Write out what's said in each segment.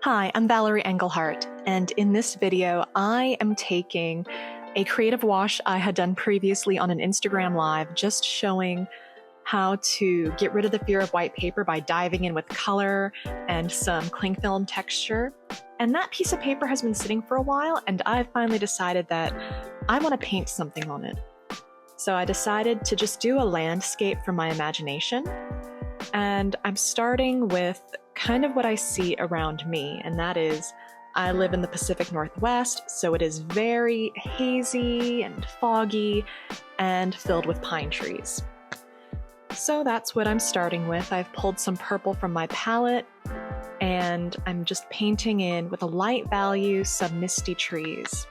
Hi, I'm Valerie Englehart, and in this video, I am taking a creative wash I had done previously on an Instagram Live, just showing how to get rid of the fear of white paper by diving in with color and some cling film texture. And that piece of paper has been sitting for a while, and I've finally decided that I want to paint something on it. So I decided to just do a landscape from my imagination, and I'm starting with kind of what I see around me, and that is I live in the Pacific Northwest, so it is very hazy and foggy and filled with pine trees. So that's what I'm starting with. I've pulled some purple from my palette, and I'm just painting in with a light value some misty trees.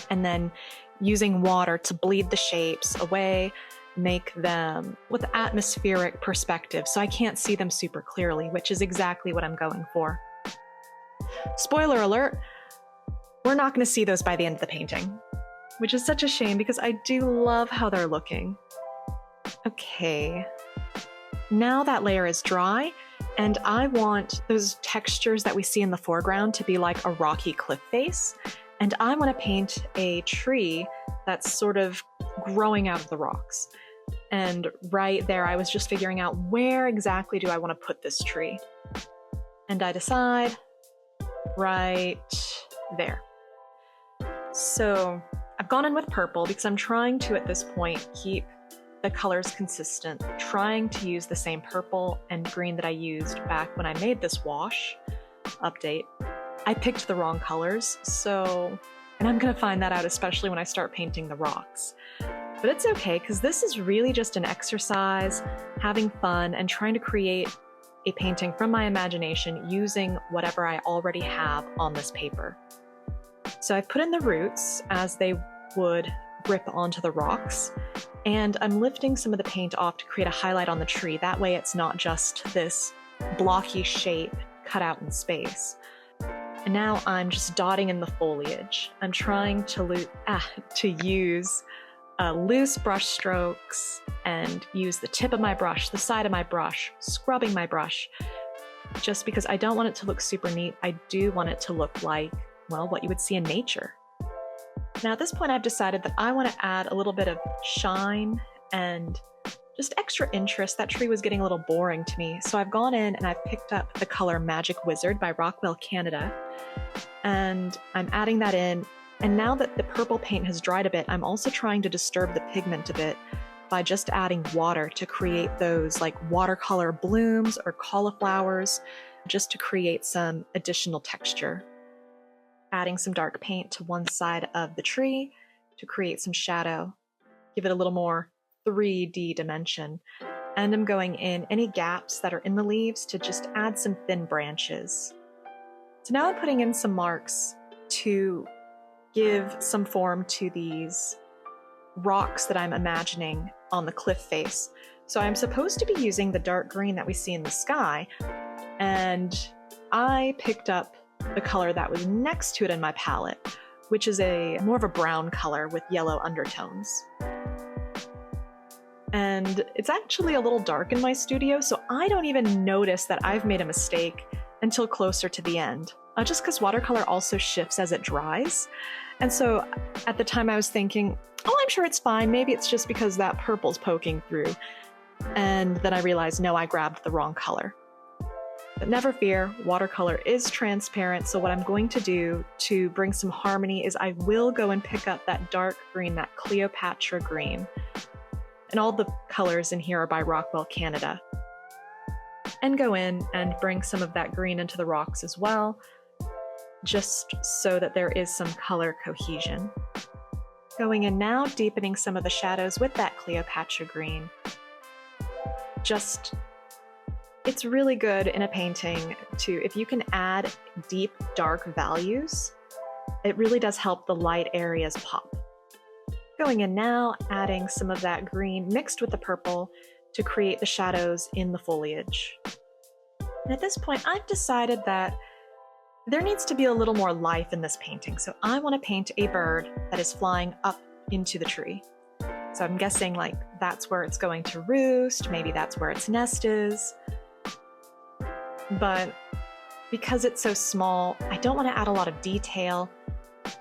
And then using water to bleed the shapes away, make them with atmospheric perspective so I can't see them super clearly, which is exactly what I'm going for. Spoiler alert, we're not going to see those by the end of the painting, which is such a shame because I do love how they're looking. Okay, now that layer is dry, and I want those textures that we see in the foreground to be like a rocky cliff face, and I want to paint a tree that's sort of growing out of the rocks. And right there, I was just figuring out where exactly do I want to put this tree. And I decide right there. So I've gone in with purple because I'm trying to, at this point, keep the colors consistent, trying to use the same purple and green that I used back when I made this wash. Update. I picked the wrong colors, and I'm gonna find that out especially when I start painting the rocks. But it's okay, because this is really just an exercise, having fun, and trying to create a painting from my imagination using whatever I already have on this paper. So I've put in the roots as they would grip onto the rocks, and I'm lifting some of the paint off to create a highlight on the tree. That way it's not just this blocky shape cut out in space. And now I'm just dotting in the foliage. I'm trying to use loose brush strokes and use the tip of my brush, the side of my brush, scrubbing my brush, just because I don't want it to look super neat. I do want it to look like, well, what you would see in nature. Now at this point, I've decided that I want to add a little bit of shine and just extra interest. That tree was getting a little boring to me, so I've gone in and I've picked up the color Magic Wizard by Rockwell Canada, and I'm adding that in. And now that the purple paint has dried a bit, I'm also trying to disturb the pigment a bit by just adding water to create those like watercolor blooms or cauliflowers, just to create some additional texture. Adding some dark paint to one side of the tree to create some shadow, give it a little more 3D dimension. And I'm going in any gaps that are in the leaves to just add some thin branches. So now I'm putting in some marks to give some form to these rocks that I'm imagining on the cliff face. So I'm supposed to be using the dark green that we see in the sky, and I picked up the color that was next to it in my palette, which is more of a brown color with yellow undertones. And it's actually a little dark in my studio, so I don't even notice that I've made a mistake until closer to the end. Just because watercolor also shifts as it dries. And so at the time I was thinking, oh, I'm sure it's fine. Maybe it's just because that purple's poking through. And then I realized, no, I grabbed the wrong color. But never fear, watercolor is transparent. So what I'm going to do to bring some harmony is I will go and pick up that dark green, that Cleopatra green. And all the colors in here are by Rockwell Canada. And go in and bring some of that green into the rocks as well, just so that there is some color cohesion. Going in now, deepening some of the shadows with that Cleopatra green. It's really good in a painting if you can add deep, dark values, it really does help the light areas pop. Going in now, adding some of that green mixed with the purple to create the shadows in the foliage. And at this point, I've decided that there needs to be a little more life in this painting. So I want to paint a bird that is flying up into the tree. So I'm guessing like that's where it's going to roost, maybe that's where its nest is. But because it's so small, I don't want to add a lot of detail.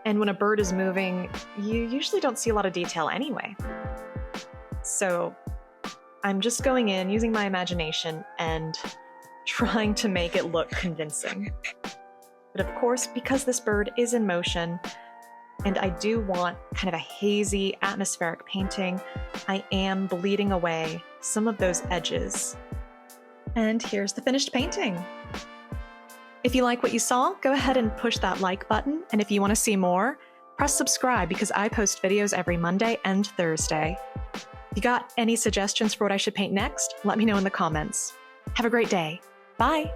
And when a bird is moving, you usually don't see a lot of detail anyway. So I'm just going in, using my imagination, and trying to make it look convincing. But of course, because this bird is in motion, and I do want kind of a hazy, atmospheric painting, I am bleeding away some of those edges. And here's the finished painting. If you like what you saw, go ahead and push that like button. And if you want to see more, press subscribe because I post videos every Monday and Thursday. If you got any suggestions for what I should paint next, let me know in the comments. Have a great day. Bye.